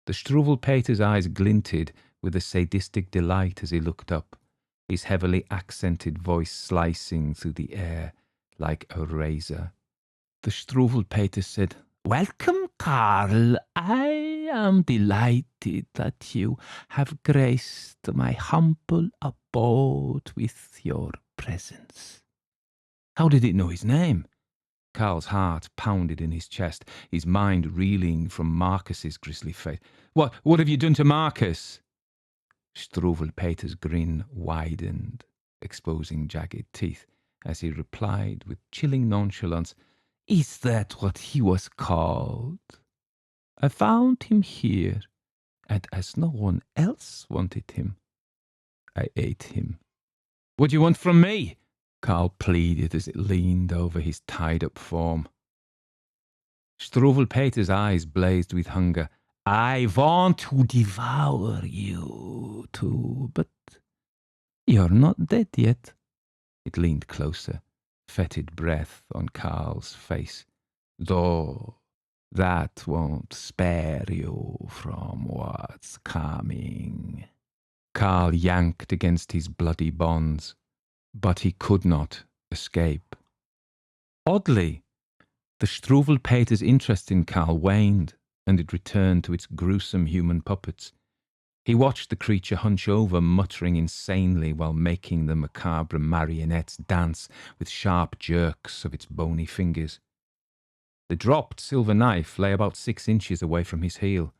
The Struwwelpeter's eyes glinted with a sadistic delight as he looked up, his heavily accented voice slicing through the air like a razor. The Struwwelpeter said, "Welcome, Carl. I am delighted that you have graced my humble abode with your presence." How did it know his name? Carl's heart pounded in his chest, his mind reeling from Marcus's grisly fate. What have you done to Marcus? Struwwelpeter's grin widened, exposing jagged teeth, as he replied with chilling nonchalance, "Is that what he was called? I found him here, and as no one else wanted him, I ate him." "What do you want from me?" Carl pleaded as it leaned over his tied-up form. Struwwelpeter's eyes blazed with hunger. "I want to devour you too, but you're not dead yet." It leaned closer, fetid breath on Carl's face. "Though that won't spare you from what's coming." Carl yanked against his bloody bonds, but he could not escape. Oddly, the Struwwelpeter's interest in Carl waned, and it returned to its gruesome human puppets. He watched the creature hunch over, muttering insanely while making the macabre marionettes dance with sharp jerks of its bony fingers. The dropped silver knife lay about 6 inches away from his heel.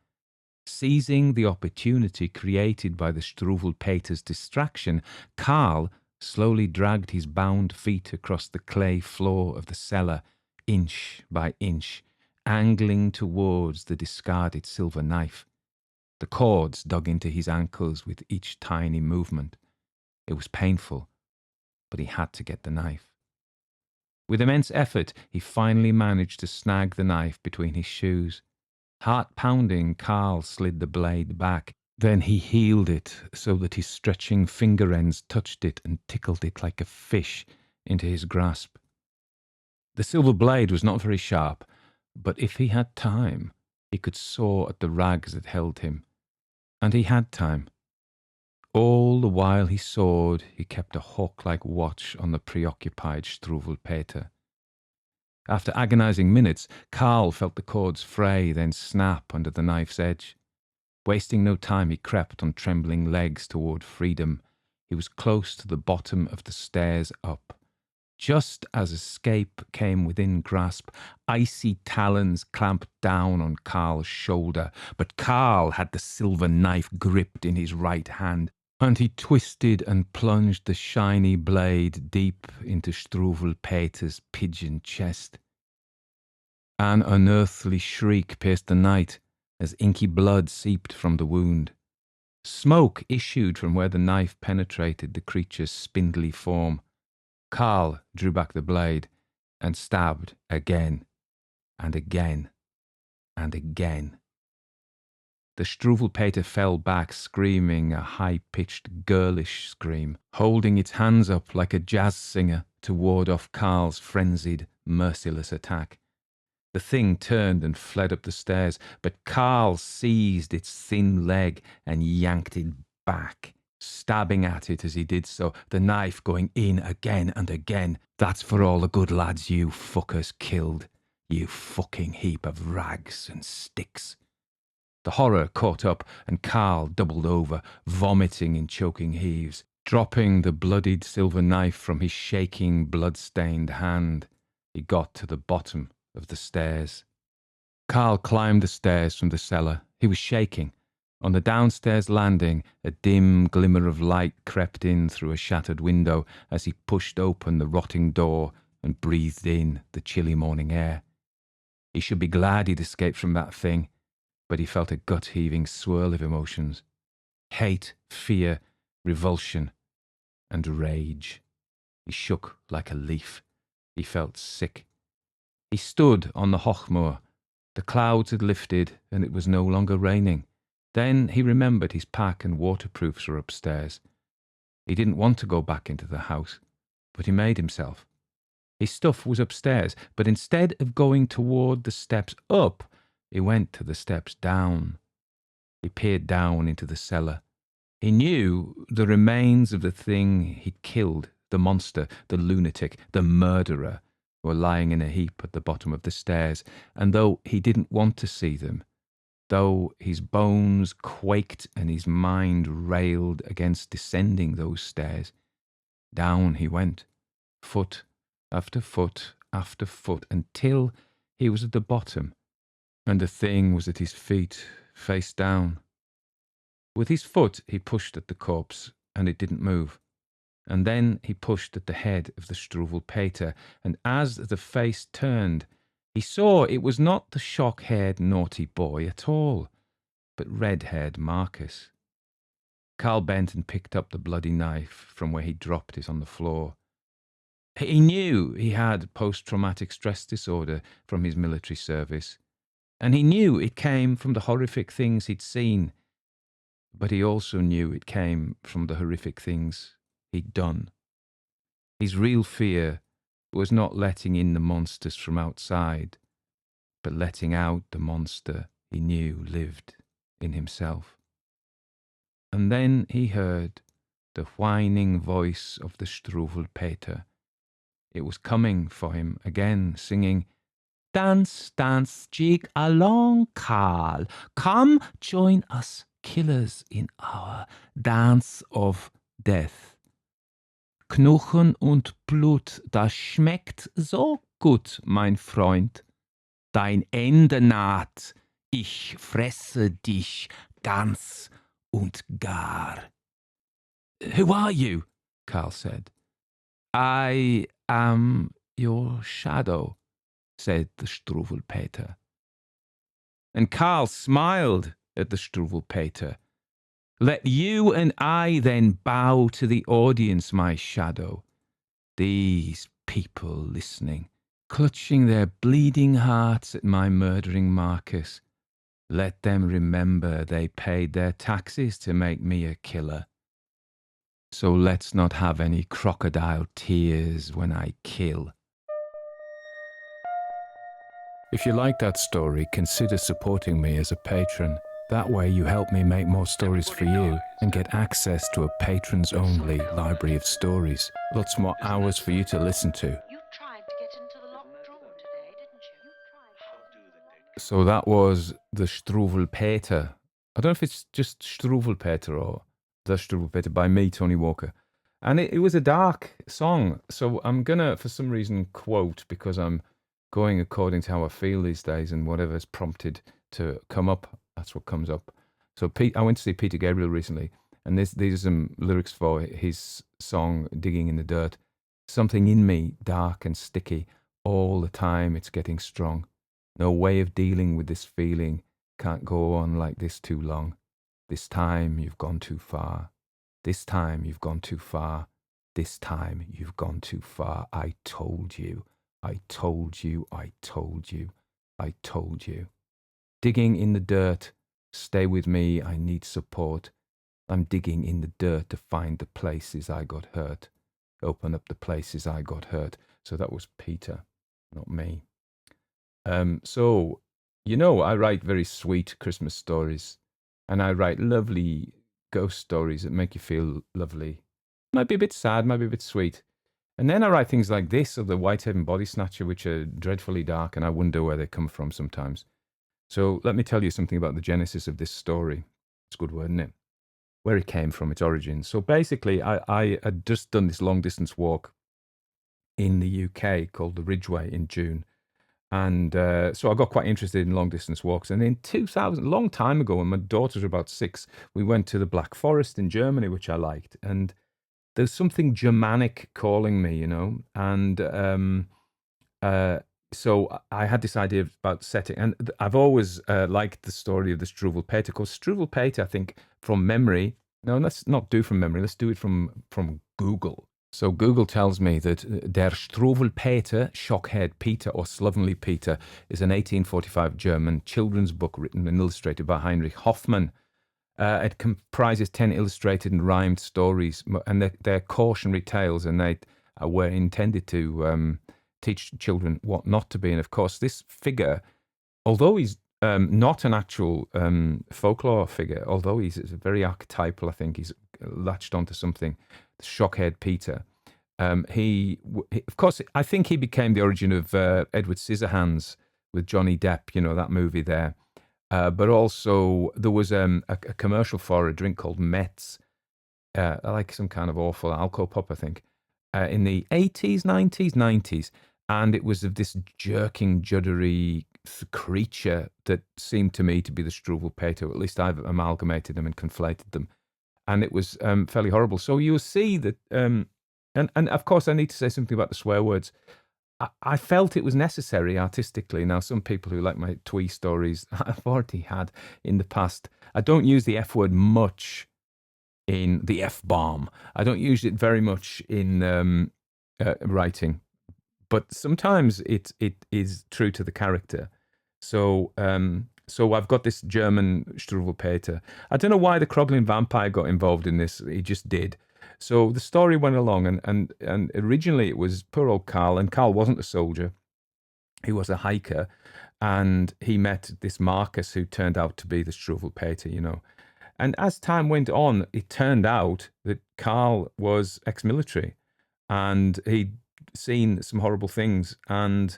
Seizing the opportunity created by the Struwwelpeter's distraction, Carl slowly dragged his bound feet across the clay floor of the cellar, inch by inch, angling towards the discarded silver knife. The cords dug into his ankles with each tiny movement. It was painful, but he had to get the knife. With immense effort, he finally managed to snag the knife between his shoes. Heart-pounding, Carl slid the blade back. Then he heeled it so that his stretching finger ends touched it and tickled it like a fish into his grasp. The silver blade was not very sharp, but if he had time, he could saw at the rags that held him. And he had time. All the while he sawed, he kept a hawk-like watch on the preoccupied Struwwelpeter. After agonizing minutes, Carl felt the cords fray, then snap under the knife's edge. Wasting no time, he crept on trembling legs toward freedom. He was close to the bottom of the stairs up. Just as escape came within grasp, icy talons clamped down on Carl's shoulder, but Carl had the silver knife gripped in his right hand, and he twisted and plunged the shiny blade deep into Struwwelpeter's pigeon chest. An unearthly shriek pierced the night as inky blood seeped from the wound. Smoke issued from where the knife penetrated the creature's spindly form. Carl drew back the blade and stabbed again and again and again. The Struwwelpeter fell back, screaming a high-pitched, girlish scream, holding its hands up like a jazz singer to ward off Carl's frenzied, merciless attack. The thing turned and fled up the stairs, but Carl seized its thin leg and yanked it back, stabbing at it as he did so, the knife going in again and again. That's for all the good lads you fuckers killed, you fucking heap of rags and sticks. The horror caught up, and Carl doubled over, vomiting in choking heaves, dropping the bloodied silver knife from his shaking, blood-stained hand. He got to the bottom of the stairs. Carl climbed the stairs from the cellar. He was shaking. On the downstairs landing, a dim glimmer of light crept in through a shattered window as he pushed open the rotting door and breathed in the chilly morning air. He should be glad he'd escaped from that thing, but he felt a gut-heaving swirl of emotions. Hate, fear, revulsion, and rage. He shook like a leaf. He felt sick. He stood on the Hochmoor. The clouds had lifted, and it was no longer raining. Then he remembered his pack and waterproofs were upstairs. He didn't want to go back into the house, but he made himself. His stuff was upstairs, but instead of going toward the steps up, he went to the steps down. He peered down into the cellar. He knew the remains of the thing he'd killed, the monster, the lunatic, the murderer, were lying in a heap at the bottom of the stairs, and though he didn't want to see them, though his bones quaked and his mind railed against descending those stairs, down he went, foot after foot after foot, until he was at the bottom, and the thing was at his feet, face down. With his foot he pushed at the corpse, and it didn't move. And then he pushed at the head of the Struwwelpeter, and as the face turned, he saw it was not the shock-haired naughty boy at all, but red-haired Marcus. Carl bent and picked up the bloody knife from where he dropped it on the floor. He knew he had post-traumatic stress disorder from his military service, and he knew it came from the horrific things he'd seen, but he also knew it came from the horrific things he'd done. His real fear was not letting in the monsters from outside, but letting out the monster he knew lived in himself. And then he heard the whining voice of the Struwwelpeter. It was coming for him again, singing, "Dance, dance, jig along, Carl. Come, join us killers in our dance of death. Knochen und Blut, das schmeckt so gut, mein Freund. Dein Ende naht, ich fresse dich ganz und gar." "Who are you?" Carl said. "I am your shadow," said the Struwwelpeter. And Carl smiled at the Struwwelpeter. Let you and I then bow to the audience, my shadow. These people listening, clutching their bleeding hearts at my murdering Marcus. Let them remember they paid their taxes to make me a killer. So let's not have any crocodile tears when I kill. If you like that story, consider supporting me as a patron. That way you help me make more stories for you and get access to a patrons-only library of stories. Lots more hours for you to listen to. You tried to get into the locked room today, didn't you? How do they take So that was the Struwwelpeter. I don't know if it's just Struwwelpeter or the Struwwelpeter by me, Tony Walker. And it was a dark song. So I'm going to, for some reason, quote, because I'm going according to how I feel these days, and whatever's prompted to come up, that's what comes up. So I went to see Peter Gabriel recently, and these are some lyrics for his song Digging in the Dirt. Something in me, dark and sticky, all the time it's getting strong. No way of dealing with this feeling, can't go on like this too long. This time you've gone too far. This time you've gone too far. This time you've gone too far. I told you. I told you, I told you, I told you. Digging in the dirt, stay with me, I need support. I'm digging in the dirt to find the places I got hurt. Open up the places I got hurt. So that was Peter, not me. So, you know, I write very sweet Christmas stories, and I write lovely ghost stories that make you feel lovely. Might be a bit sad, might be a bit sweet. And then I write things like this, of the Whitehaven Bodysnatcher, which are dreadfully dark, and I wonder where they come from sometimes. So let me tell you something about the genesis of this story. It's a good word, isn't it? Where it came from, its origins. So basically, I had just done this long-distance walk in the UK called the Ridgeway in June. And so I got quite interested in long-distance walks. And in 2000, a long time ago, when my daughters were about 6, we went to the Black Forest in Germany, which I liked. And there's something Germanic calling me, you know, and so I had this idea about setting, and I've always liked the story of the Struwwelpeter. Because Struwwelpeter, I think, from memory. No, let's not do from memory. Let's do it from Google. So Google tells me that Der Struwwelpeter, Shock-haired Peter or Slovenly Peter, is an 1845 German children's book written and illustrated by Heinrich Hoffmann. It comprises 10 illustrated and rhymed stories, and they're cautionary tales, and they were intended to teach children what not to be. And of course, this figure, although he's not an actual folklore figure, although he's very archetypal, I think he's latched onto something, the shock-haired Peter. He, of course, I think he became the origin of Edward Scissorhands with Johnny Depp, you know, that movie there. But also there was a commercial for a drink called Metz, like some kind of awful alcohol pop, I think, in the 80s, 90s. And it was of this jerking, juddery creature that seemed to me to be the Struwwelpeter. At least I've amalgamated them and conflated them. And it was fairly horrible. So you'll see that, and of course I need to say something about the swear words. I felt it was necessary artistically. Now, some people who like my twee stories, I've already had in the past. I don't use the F word much in the F-bomb. I don't use it very much in writing, but sometimes it is true to the character. So so I've got this German Struwwelpeter. I don't know why the Kroglin vampire got involved in this. He just did. So the story went along, and originally it was poor old Carl, and Carl wasn't a soldier. He was a hiker, and he met this Marcus who turned out to be the Struwwelpeter, you know. And as time went on, it turned out that Carl was ex-military, and he'd seen some horrible things. And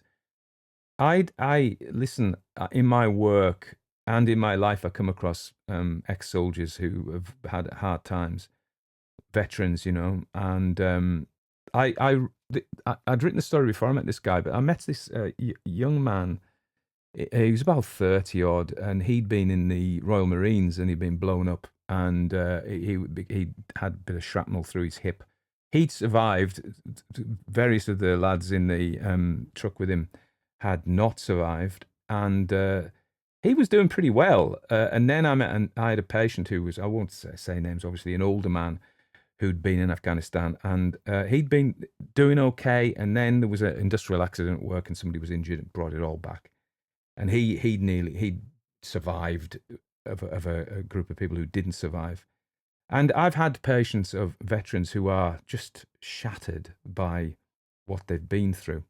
I listen, in my work and in my life, I come across ex-soldiers who have had hard times, veterans, you know. And I'd written the story before I met this guy, but I met this young man. He was about 30 odd, and he'd been in the Royal Marines, and he'd been blown up, and he had a bit of shrapnel through his hip. He'd survived. Various of the lads in the truck with him had not survived, and he was doing pretty well. And then I had a patient who was, I won't say names, obviously, an older man who'd been in Afghanistan, and he'd been doing okay. And then there was an industrial accident at work, and somebody was injured and brought it all back. And he'd survived of a group of people who didn't survive. And I've had patients of veterans who are just shattered by what they've been through.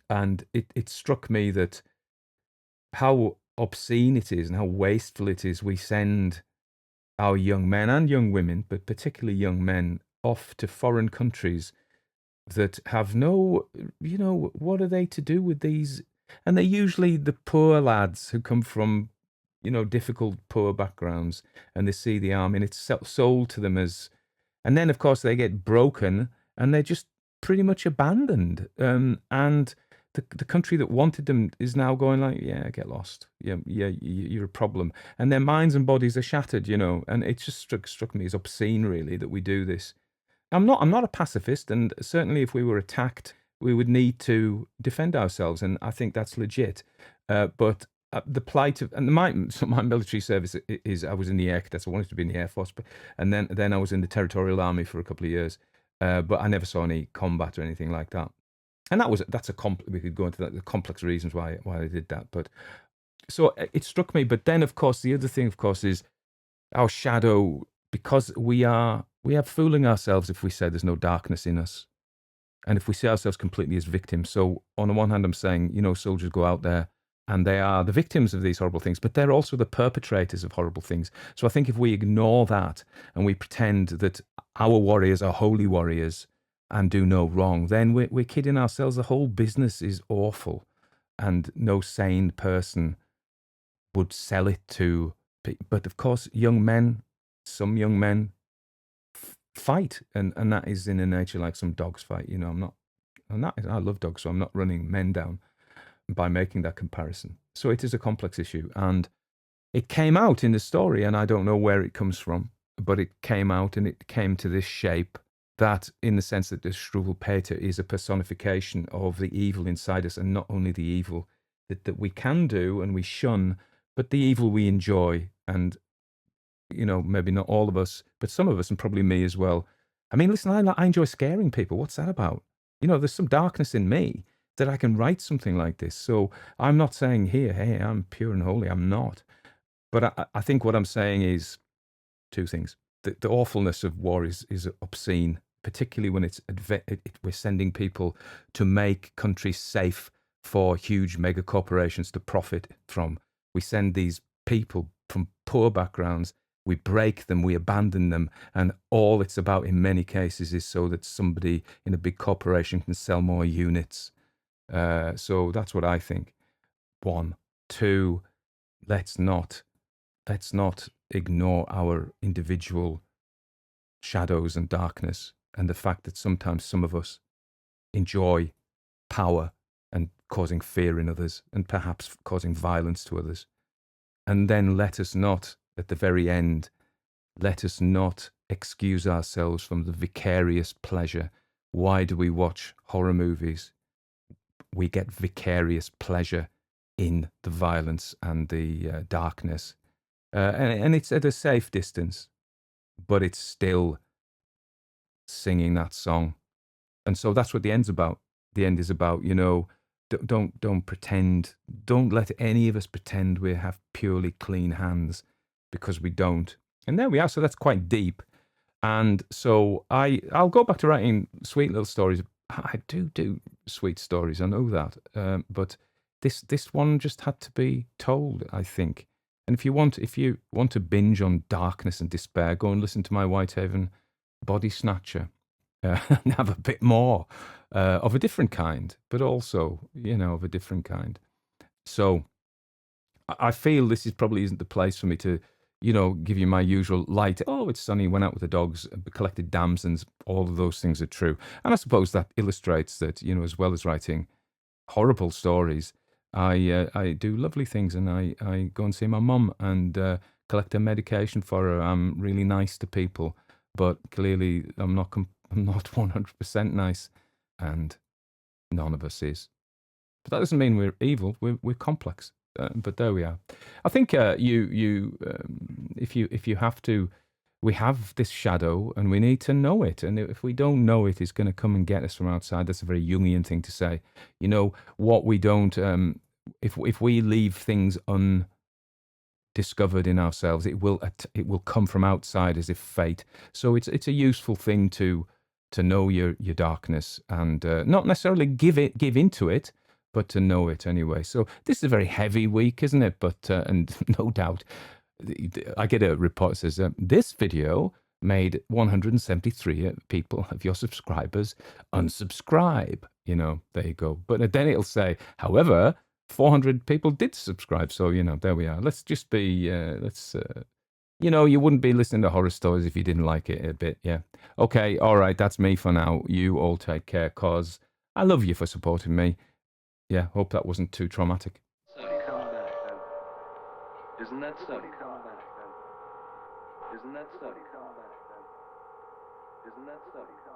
And it struck me that how obscene it is and how wasteful it is. We send our young men and young women, but particularly young men, off to foreign countries that have no, what are they to do with these? And they're usually the poor lads who come from, difficult, poor backgrounds, and they see the army and it's sold to them as, and then of course they get broken and they're just pretty much abandoned. And the country that wanted them is now going like, yeah, get lost. Yeah, you're a problem. And their minds and bodies are shattered, and it just struck me as obscene, really, that we do this. I'm not a pacifist, and certainly if we were attacked, we would need to defend ourselves, and I think that's legit. But the plight of my military service is I was in the Air Cadets. I wanted to be in the Air Force, and then I was in the Territorial Army for a couple of years. But I never saw any combat or anything like that. And that's we could go into the complex reasons why I did that. But so it struck me. But then, of course, the other thing, of course, is our shadow, because we are fooling ourselves if we say there's no darkness in us, and if we see ourselves completely as victims. So on the one hand, I'm saying, soldiers go out there and they are the victims of these horrible things, but they're also the perpetrators of horrible things. So I think if we ignore that and we pretend that our warriors are holy warriors and do no wrong, then we're kidding ourselves. The whole business is awful, and no sane person would sell it to. But of course, some young men fight, and that is in a nature like some dogs fight. I love dogs, so I'm not running men down by making that comparison. So it is a complex issue, and it came out in the story, and I don't know where it comes from, but it came out, and it came to this shape, that in the sense that the Struwwelpeter is a personification of the evil inside us, and not only the evil that we can do and we shun, but the evil we enjoy. And maybe not all of us, but some of us, and probably me as well. I mean, listen, I enjoy scaring people. What's that about? There's some darkness in me that I can write something like this. So I'm not saying here, hey, I'm pure and holy. I'm not. But I think what I'm saying is two things. The awfulness of war is obscene, particularly when we're sending people to make countries safe for huge mega corporations to profit from. We send these people from poor backgrounds, we break them, we abandon them, and all it's about in many cases is so that somebody in a big corporation can sell more units. So that's what I think. 1, 2, let's not ignore our individual shadows and darkness, and the fact that sometimes some of us enjoy power and causing fear in others, and perhaps causing violence to others. And then let us not, at the very end, excuse ourselves from the vicarious pleasure. Why do we watch horror movies? We get vicarious pleasure in the violence and the darkness. And it's at a safe distance, but it's still singing that song. And so that's what the end's about. The end is about, don't pretend, don't let any of us pretend we have purely clean hands, because we don't. And there we are. So that's quite deep. And so I'll go back to writing sweet little stories. I do sweet stories, I know that. But this one just had to be told, I think. And if you want to binge on darkness and despair, go and listen to my Whitehaven Bodysnatcher. And have a bit more of a different kind, but also, of a different kind. So I feel this probably isn't the place for me to, give you my usual light. Oh, it's sunny, went out with the dogs, collected damsons. All of those things are true. And I suppose that illustrates that, as well as writing horrible stories, I do lovely things, and I go and see my mum and collect her medication for her. I'm really nice to people, but clearly I'm not 100% nice, and none of us is. But that doesn't mean we're evil. We're complex. but there we are. I think if you have to, we have this shadow and we need to know it. And if we don't know it, it's going to come and get us from outside. That's a very Jungian thing to say. You know, what we don't, if we leave things undiscovered in ourselves, it will come from outside as if fate. So it's a useful thing to know your darkness and not necessarily give into it, but to know it anyway. So this is a very heavy week, isn't it? But and no doubt, I get a report that says this video made 173 people of your subscribers unsubscribe. You know, there you go. But then it'll say, however, 400 people did subscribe. So, you know, there we are. Let's just be, you know, you wouldn't be listening to horror stories if you didn't like it a bit. Yeah. Okay. All right. That's me for now. You all take care, cause I love you for supporting me. Yeah. Hope that wasn't too traumatic. Somebody come back, then. Isn't that somebody come back, then? Isn't that somebody come back, then? Isn't that somebody come back?